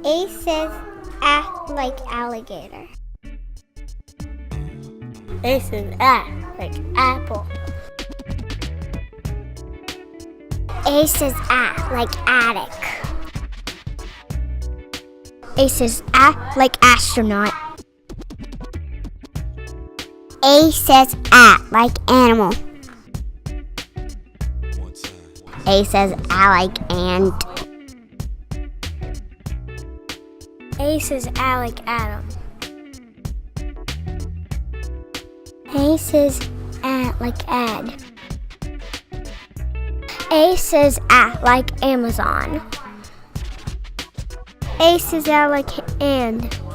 A says like alligator. A says like apple. A says like attic. A says like astronaut. A says like animal. A says like ant. A says like Adam. A says like ad. A says like Amazon. A says like and.